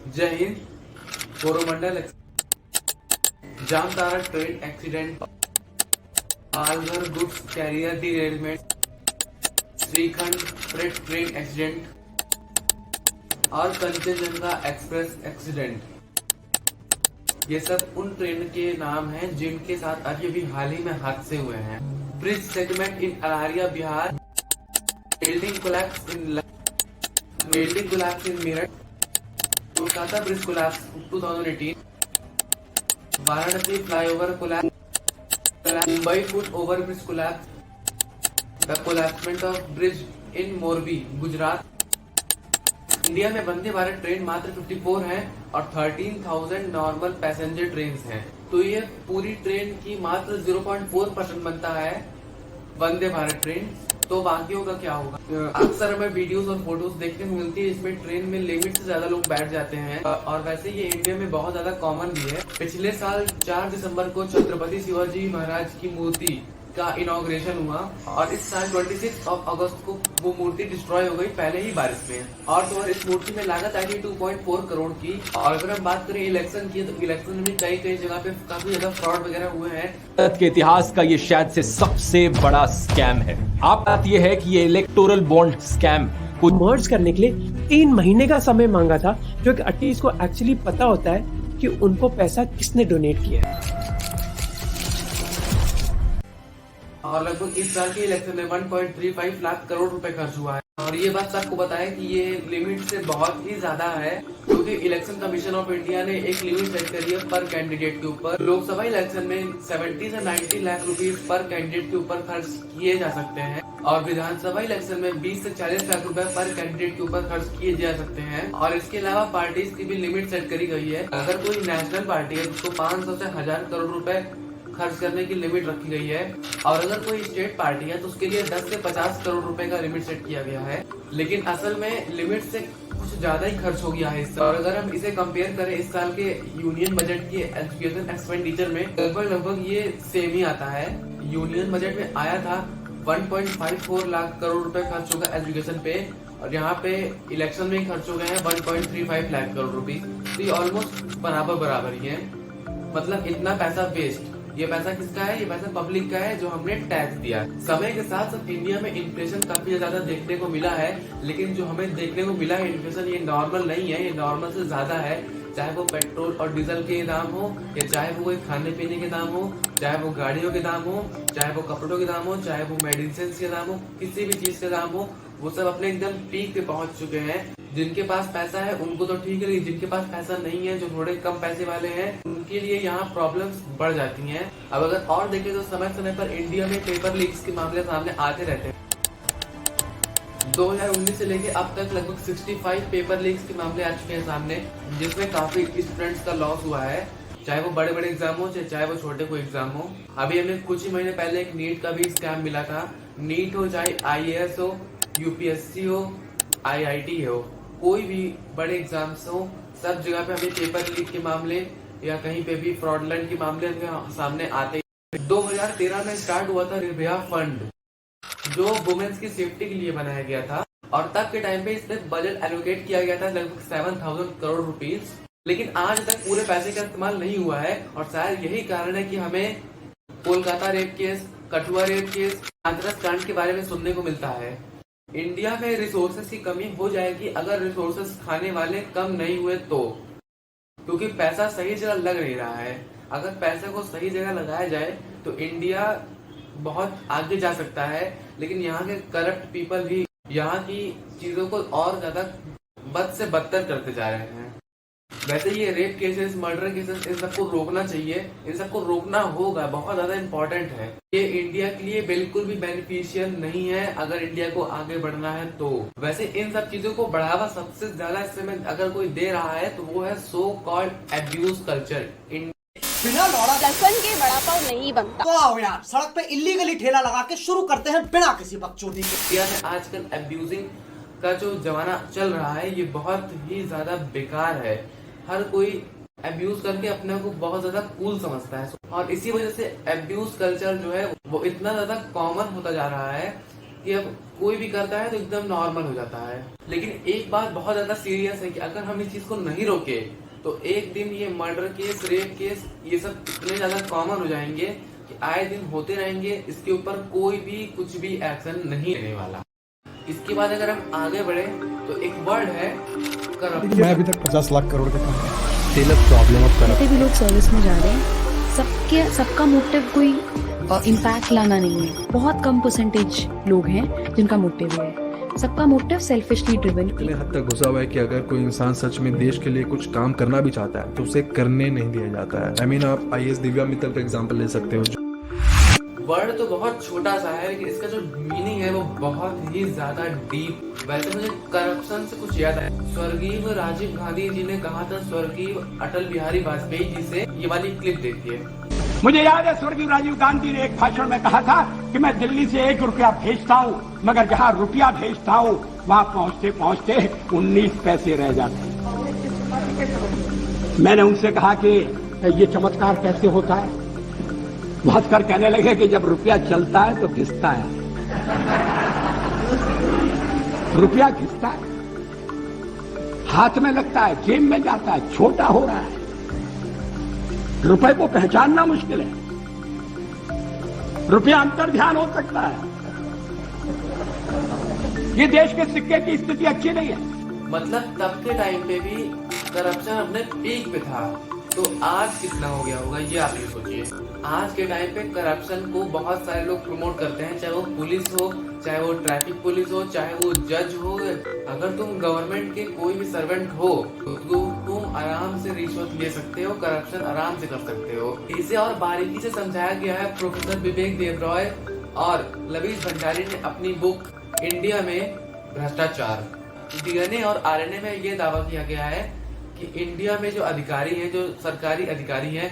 जय Hind. Coromandel Jamtara train accident, Palghar goods carrier derailment, shrikhand freight train accident और Kanchenjunga express accident, ये सब उन ट्रेन के नाम हैं जिनके साथ अभी अभी हाल ही में हादसे हुए हैं। Bridge segment in Araria Bihar, building collapse in Meerut, Kolkata bridge collapse 2018, Varanasi flyover collapse, Mumbai foot over bridge collapse, the collapsement of bridge in Morbi Gujarat. India में वंदे भारत ट्रेन मात्र 54 है और 13,000 नॉर्मल पैसेंजर ट्रेन हैं, तो ये पूरी ट्रेन की मात्र 0.4% बनता है वंदे भारत ट्रेन। तो बाकियों का क्या होगा? अक्सर हमें वीडियोस और फोटोज देखने को मिलती है, इसमें ट्रेन में लिमिट से ज्यादा लोग बैठ जाते हैं और वैसे ये इंडिया में बहुत ज्यादा कॉमन भी है। पिछले साल 4 दिसंबर को छत्रपति शिवाजी महाराज की मूर्ति का इनॉग्रेशन हुआ और इस साल 26 अगस्त को वो मूर्ति डिस्ट्रॉय हो गई पहले ही बारिश में। और तो और इस मूर्ति में लागत आई थी 2.4 करोड़ की। और अगर हम बात करें इलेक्शन की, तो इलेक्शन में कई जगह पे काफी ज्यादा फ्रॉड वगैरह हुए हैं। भारत के इतिहास का ये शायद से सबसे बड़ा स्कैम है। आप बात ये है कि ये इलेक्टोरल बॉन्ड स्कैम को मर्ज करने के लिए 3 महीने का समय मांगा था, जो कि एटलीस्ट को एक्चुअली पता होता है कि उनको पैसा किसने डोनेट किया है। और लगभग इस साल के इलेक्शन में 1.35 लाख करोड़ रुपए खर्च हुआ है। और ये बात सबको बताया कि ये लिमिट से बहुत ही ज्यादा है, क्योंकि इलेक्शन कमीशन ऑफ इंडिया ने एक लिमिट सेट करी है पर कैंडिडेट के ऊपर। लोकसभा इलेक्शन में 70 से 90 लाख रुपीस पर कैंडिडेट के ऊपर खर्च किए जा सकते हैं और विधानसभा इलेक्शन में 20 से 40 लाख रुपए पर कैंडिडेट के ऊपर खर्च किए जा सकते हैं। और इसके अलावा पार्टीज की भी लिमिट सेट करी गई है। अगर कोई नेशनल पार्टी है तो उसको 500 से 1000 करोड़ रुपए खर्च करने की लिमिट रखी गई है। और अगर कोई स्टेट पार्टी है तो उसके लिए 10 से 50 करोड़ रुपए का लिमिट सेट किया गया है, लेकिन असल में लिमिट से कुछ ज्यादा ही खर्च हो गया है इस साल। और अगर हम इसे कंपेयर करें इस साल के यूनियन बजट के एजुकेशन एक्सपेंडिचर में, लगभग ये सेम ही आता है। यूनियन बजट में आया था 1.54 लाख करोड़ रुपए खर्च होगा एजुकेशन पे, और यहाँ पे इलेक्शन में खर्च हो गए हैं 1.35 लाख करोड़ रुपीज। तो ये ऑलमोस्ट बराबर ही है, मतलब इतना पैसा वेस्ट। ये पैसा किसका है? ये पैसा पब्लिक का है, जो हमने टैक्स दिया। समय के साथ साथ इंडिया में इन्फ्लेशन काफी ज्यादा देखने को मिला है, लेकिन जो हमें देखने को मिला है इन्फ्लेशन, ये नॉर्मल नहीं है, ये नॉर्मल से ज्यादा है। चाहे वो पेट्रोल और डीजल के दाम हो, या चाहे वो कोई खाने पीने के दाम हो, चाहे वो गाड़ियों के दाम हो, चाहे वो कपड़ों के दाम हो, चाहे वो मेडिसिन के दाम हो, किसी भी चीज के दाम हो, वो सब अपने एकदम पीक पे पहुंच चुके हैं। जिनके पास पैसा है उनको तो ठीक है, लेकिन जिनके पास पैसा नहीं है, जो थोड़े कम पैसे वाले हैं, उनके लिए यहाँ प्रॉब्लम्स बढ़ जाती हैं। अब अगर और देखें तो समय समय पर इंडिया में पेपर लीक्स के मामले सामने आते रहते हैं। 2019 से लेके अब तक लगभग 65 पेपर लीक्स के मामले आ चुके हैं सामने, जिसमें काफी स्टूडेंट्स का लॉस हुआ है, चाहे वो बड़े बड़े एग्जाम हो चाहे वो छोटे कोई एग्जाम हो। अभी हमें कुछ ही महीने पहले एक नीट का भी स्कैम मिला था। नीट हो, चाहे IAS हो, UPSC हो, IIT हो, कोई भी बड़े एग्जाम्स हो, सब जगह पे हमें पेपर लीक के मामले या कहीं पे भी फ्रॉडलेंट के मामले सामने आते हैं। 2013 में स्टार्ट हुआ था निर्भया फंड, जो वुमेन्स की सेफ्टी के लिए बनाया गया था, और तब के टाइम पे इसमें बजट एलोकेट किया गया था लगभग 7,000 करोड़ रुपीस, लेकिन आज तक पूरे पैसे का इस्तेमाल नहीं हुआ है। और शायद यही कारण है कि हमें Kolkata rape case, Kathua rape case, Hathras कांड के बारे में सुनने को मिलता है। इंडिया में रिसोर्सेस की कमी हो जाएगी अगर रिसोर्सेस खाने वाले कम नहीं हुए तो, क्योंकि पैसा सही जगह लग नहीं रहा है। अगर पैसे को सही जगह लगाया जाए तो इंडिया बहुत आगे जा सकता है, लेकिन यहाँ के करप्ट पीपल भी यहाँ की चीजों को और ज्यादा बद से बदतर करते जा रहे हैं। वैसे ये रेप केसेस, मर्डर केसेस, इन सबको रोकना चाहिए, इन सबको रोकना होगा, बहुत ज्यादा इम्पोर्टेंट है। ये इंडिया के लिए बिल्कुल भी बेनिफिशियल नहीं है अगर इंडिया को आगे बढ़ना है तो। वैसे इन सब चीजों को बढ़ावा सबसे ज्यादा इस समय अगर कोई दे रहा है तो वो है सो कॉल्ड एब्यूज कल्चर। बिना लौड़ा लहसुन के वड़ा पाव नहीं बनता। तो आओ यार, सड़क पे इल्लीगली ठेला लगा के शुरू करते हैं बिना किसी बकचोदी के। इंडिया में आजकल एब्यूजिंग का जो जमाना चल रहा है, ये बहुत ही ज्यादा बेकार है। हर कोई एब्यूज करके अपने को बहुत ज्यादा कूल समझता है, और इसी वजह से एब्यूज कल्चर जो है वो इतना ज्यादा कॉमन होता जा रहा है कि अब कोई भी करता है तो एकदम नॉर्मल हो जाता है। लेकिन एक बात बहुत ज्यादा सीरियस है कि अगर हम इस चीज को नहीं रोके तो एक दिन ये मर्डर केस, रेप केस, ये सब इतने ज्यादा कॉमन हो जाएंगे कि आए दिन होते रहेंगे। इसके ऊपर कोई भी कुछ भी एक्शन नहीं लेने वाला। इसके बाद अगर हम आगे बढ़े तो एक वर्ड है करप्शन। मैं अभी तक 50 लाख करोड़ का काम जितने भी लोग सर्विस में जा रहे हैं सबका मोटिव कोई इम्पैक्ट लाना नहीं है। बहुत कम परसेंटेज लोग हैं जिनका मोटिव है, सबका मोटिव सेल्फिशली ड्रिवन। इतने हद तक घुसा हुआ है कि अगर कोई इंसान सच में देश के लिए कुछ काम करना भी चाहता है तो उसे करने नहीं दिया जाता है। I mean, आप IAS दिव्या मित्तल का एग्जांपल ले सकते हो। वर्ड तो बहुत छोटा सा है लेकिन इसका जो मीनिंग है वो बहुत ही ज्यादा डीप। वैसे मुझे करप्शन से कुछ याद है। स्वर्गीय राजीव गांधी जी ने कहा था स्वर्गीय अटल बिहारी वाजपेयी जी से, ये वाली क्लिप देखिए। मुझे याद है स्वर्गीय राजीव गांधी ने एक भाषण में कहा था कि मैं दिल्ली से 1 रुपया भेजता हूँ, मगर जहाँ रुपया भेजता हूँ वहाँ पहुँचते पहुँचते 19 पैसे रह जाते। मैंने उनसे कहा कि ये चमत्कार कैसे होता है। वो हंसकर कहने लगे कि जब रुपया चलता है तो घिसता है, रुपया घिसता है, हाथ में लगता है, जेब में जाता है, छोटा हो रहा है। रुपए को पहचानना मुश्किल है। रुपया अंतर ध्यान हो सकता है। ये देश के सिक्के की स्थिति अच्छी नहीं है। मतलब तब के टाइम पे भी करप्शन अपने पीक पे था, तो आज कितना हो गया होगा ये आप ये सोचिए। आज के टाइम पे करप्शन को बहुत सारे लोग प्रमोट करते हैं, चाहे वो पुलिस हो, चाहे वो ट्रैफिक पुलिस हो, चाहे वो जज हो। अगर तुम गवर्नमेंट के कोई भी सर्वेंट हो तो तुम आराम से रिश्वत ले सकते हो, करप्शन आराम से कर सकते हो। इसे और बारीकी से समझाया गया है प्रोफेसर विवेक देबरॉय और लवीज भंडारी ने अपनी बुक इंडिया में भ्रष्टाचार। DNA और RNA में ये दावा किया गया है कि इंडिया में जो अधिकारी हैं, जो सरकारी अधिकारी हैं,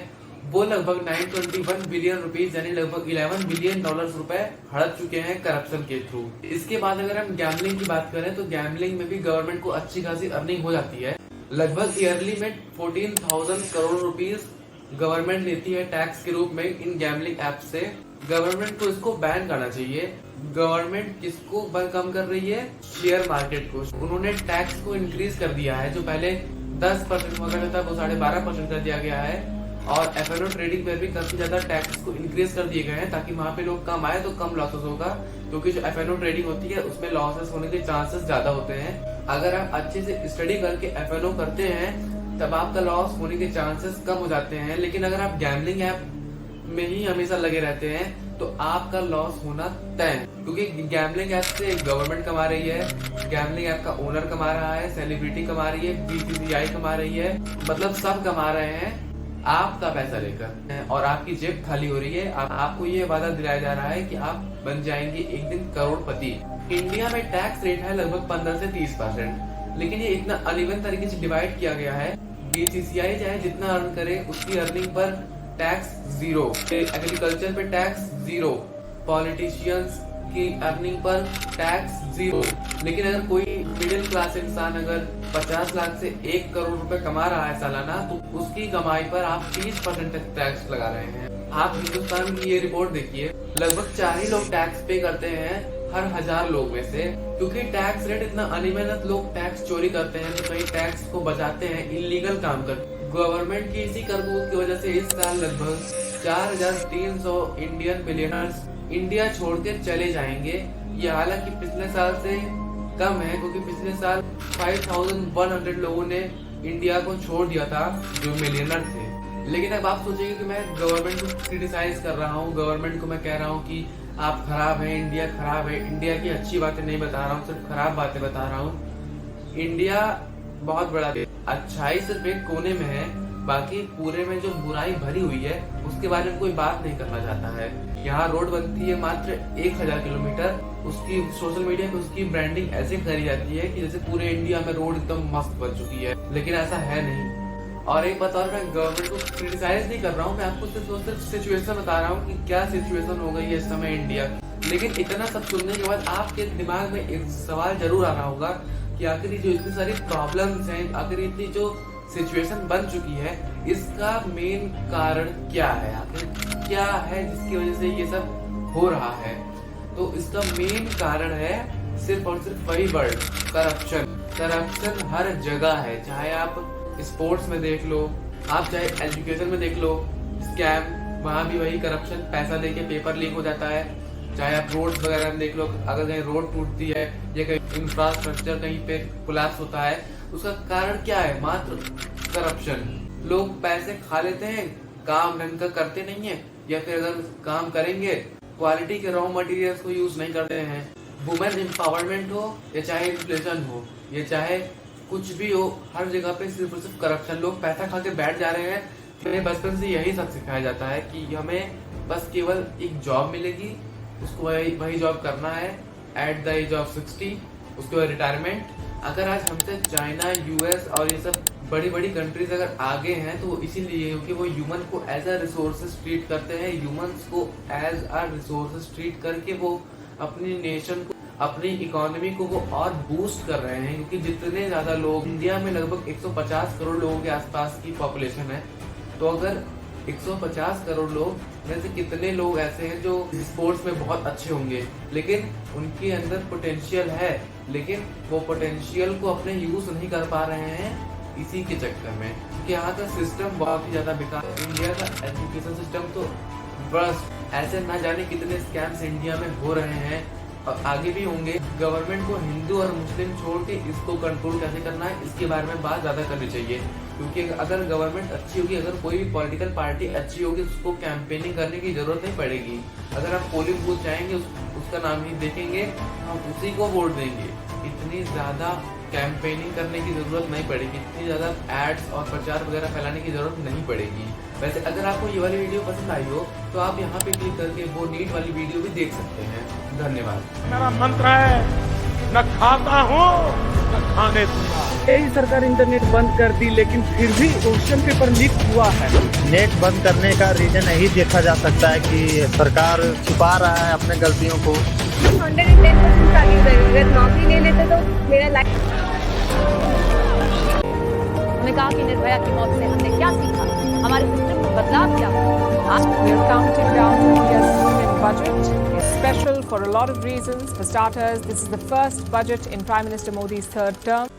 वो लगभग 921 बिलियन रुपीस यानी लगभग $11 बिलियन रुपए हड़प चुके हैं करप्शन के थ्रू। इसके बाद अगर हम गैम्बलिंग की बात करें तो गैम्बलिंग में भी गवर्नमेंट को अच्छी खासी अर्निंग हो जाती है। लगभग ईयरली में 14,000 करोड़ रुपीस गवर्नमेंट लेती है टैक्स के रूप में इन गैम्बलिंग ऐप से। गवर्नमेंट को इसको बैन करना चाहिए। गवर्नमेंट किसको कम कर रही है? शेयर मार्केट को। उन्होंने टैक्स को इंक्रीज कर दिया है, जो पहले 10% हुआ करता था वो 12.5% कर दिया गया है। और F&O ट्रेडिंग पर भी काफी ज्यादा टैक्स को इंक्रीज कर दिए गए हैं ताकि वहाँ पे लोग कम आए तो कम लॉसेस होगा, क्योंकि जो F&O ट्रेडिंग होती है उसमें लॉसेस होने के चांसेस ज्यादा होते हैं। अगर आप अच्छे से स्टडी करके F&O करते हैं तब आपका लॉस होने के चांसेस कम हो जाते हैं। लेकिन अगर आप गैम्बलिंग ऐप में ही हमेशा लगे रहते हैं तो आपका लॉस होना तय है, क्योंकि गैम्बलिंग ऐप से गवर्नमेंट कमा रही है, गैम्बलिंग ऐप का ओनर कमा रहा है, सेलिब्रिटी कमा रही है, BCCI कमा रही है, मतलब सब कमा रहे हैं आपका पैसा लेकर और आपकी जेब खाली हो रही है। आपको ये वादा दिलाया जा रहा है कि आप बन जाएंगे एक दिन करोड़पति। इंडिया में टैक्स रेट है लगभग 15 से 30%, लेकिन ये इतना अनइवन तरीके से डिवाइड किया गया है। BCCI चाहे जितना अर्न करे उसकी अर्निंग पर टैक्स 0, एग्रीकल्चर पे टैक्स 0, पॉलिटिशियंस की अर्निंग पर टैक्स 0। लेकिन अगर कोई मिडिल क्लास इंसान अगर 50 लाख से 1 करोड़ रुपए कमा रहा है सालाना, तो उसकी कमाई पर आप 30% तक टैक्स लगा रहे हैं। आप हिंदुस्तान की ये रिपोर्ट देखिए, लगभग 4 ही लोग टैक्स पे करते हैं हर 1000 लोग में से। क्योंकि टैक्स रेट इतना अनियमित, लोग टैक्स चोरी करते हैं तो कहीं टैक्स को बचाते हैं, इलीगल काम करते हैं। गवर्नमेंट की इसी करतूत की वजह से इस साल लगभग 4300 इंडियन बिलियनर्स इंडिया छोड़कर चले जाएंगे। ये हालांकि पिछले साल से कम है, क्योंकि पिछले साल 5100 लोगों ने इंडिया को छोड़ दिया था जो मिलियनर थे। लेकिन अब आप सोचेंगे कि मैं गवर्नमेंट को क्रिटिसाइज कर रहा हूँ, गवर्नमेंट को मैं कह रहा हूँ कि आप खराब है, इंडिया खराब है। इंडिया की अच्छी बातें नहीं बता रहा हूँ, सिर्फ खराब बातें बता रहा हूँ। इंडिया बहुत बड़ा देश, अच्छाई सिर्फ एक कोने में है, बाकी पूरे में जो बुराई भरी हुई है उसके बारे में कोई बात नहीं करना चाहता है। यहाँ रोड बनती है मात्र 1000 किलोमीटर, उसकी सोशल मीडिया पे उसकी ब्रांडिंग ऐसे करी जाती है कि जैसे पूरे इंडिया में रोड एकदम मस्त बन चुकी है, लेकिन ऐसा है नहीं। और एक बात और, मैं गवर्नमेंट को क्रिटिसाइज नहीं कर रहा हूँ, मैं आपको सिर्फ सिचुएशन बता रहा हूँ कि क्या सिचुएशन हो गई है इस समय इंडिया। लेकिन इतना सब सुनने के बाद आपके दिमाग में एक सवाल जरूर आ रहा होगा कि आखिर जो इतनी सारी प्रॉब्लम्स हैं, आखिर इतनी जो सिचुएशन बन चुकी है, इसका मेन कारण क्या है? आखिर क्या है जिसकी वजह से ये सब हो रहा है? तो इसका मेन कारण है सिर्फ और सिर्फ वही वर्ड, करप्शन। करप्शन हर जगह है, चाहे आप स्पोर्ट्स में देख लो, आप चाहे एजुकेशन में देख लो, स्कैम, वहाँ भी वही करप्शन, पैसा देके पेपर लीक हो जाता है। चाहे आप रोड वगैरह में देख लो, अगर कहीं रोड टूटती है या कहीं इंफ्रास्ट्रक्चर कहीं पे कोलैप्स होता है, उसका कारण क्या है? मात्र करप्शन। लोग पैसे खा लेते हैं, काम ढंग का करते नहीं है, या फिर अगर काम करेंगे क्वालिटी के रॉ मटेरियल्स को यूज नहीं करते हैं। वुमेन एम्पावरमेंट हो या चाहे इन्फ्लेशन हो या चाहे कुछ भी हो, हर जगह पे सिर्फ और सिर्फ करप्शन। लोग पैसा खा के बैठ जा रहे हैं। हमें बचपन से यही सब सिखाया जाता है कि हमें बस केवल एक जॉब मिलेगी, उसको वही जॉब करना है एट द एज ऑफ 60, उसके बाद रिटायरमेंट। अगर आज हमसे चाइना, यूएस और ये सब बड़ी बड़ी कंट्रीज अगर आगे हैं तो इसीलिए क्योंकि वो ह्यूमन को एज अ रिसोर्सेज ट्रीट करते हैं। ह्यूमंस को एज अ रिसोर्सेज ट्रीट करके वो अपनी नेशन को, अपनी इकोनॉमी को वो और बूस्ट कर रहे हैं। क्योंकि जितने ज्यादा लोग, इंडिया में लगभग 150 करोड़ लोगों के आसपास की पॉपुलेशन है, तो अगर 150 करोड़ लोग में से कितने लोग ऐसे हैं जो स्पोर्ट्स में बहुत अच्छे होंगे, लेकिन उनके अंदर पोटेंशियल है, लेकिन वो पोटेंशियल को अपने यूज नहीं कर पा रहे हैं इसी के चक्कर में कि यहाँ का सिस्टम बहुत ही ज्यादा बेकार है। इंडिया का एजुकेशन सिस्टम तो बस ऐसे ना जाने कितने स्कैम्स इंडिया में हो रहे हैं और आगे भी होंगे। गवर्नमेंट को हिंदू और मुस्लिम छोड़ के इसको कंट्रोल कैसे करना है, इसके बारे में बात ज्यादा करनी चाहिए। क्योंकि अगर गवर्नमेंट अच्छी होगी, अगर कोई भी पॉलिटिकल पार्टी अच्छी होगी, उसको कैंपेनिंग करने की जरूरत नहीं पड़ेगी। अगर आप पोलिंग बूथ जाएंगे, उसका नाम ही देखेंगे, हम उसी को वोट देंगे। इतनी ज्यादा कैंपेनिंग करने की जरूरत नहीं पड़ेगी, इतनी ज्यादा एड्स और प्रचार वगैरह फैलाने की जरूरत नहीं पड़ेगी। वैसे अगर आपको ये वाली वीडियो पसंद आई हो तो आप यहाँ पे क्लिक करके वो नीट वाली वीडियो भी देख सकते हैं। धन्यवाद। मेरा मंत्र है, न खाता हूँ न खाने दूंगा। यही सरकार इंटरनेट बंद कर दी, लेकिन फिर भी क्वेश्चन पेपर लीक हुआ है। नेट बंद करने का रीजन यही देखा जा सकता है कि सरकार छुपा रहा है अपने गलतियों को। 110% सैलरी देंगे, अगर नौकरी ले लेते तो मेरा लाइफ। हमने कहा कि निर्भया की मौत से हमने क्या सीखा, हमारे सिस्टम में बदलाव क्या हुआ। We are counting down India's union budget. It's special for a lot of reasons. For starters, this is the first budget in Prime Minister Modi's third term.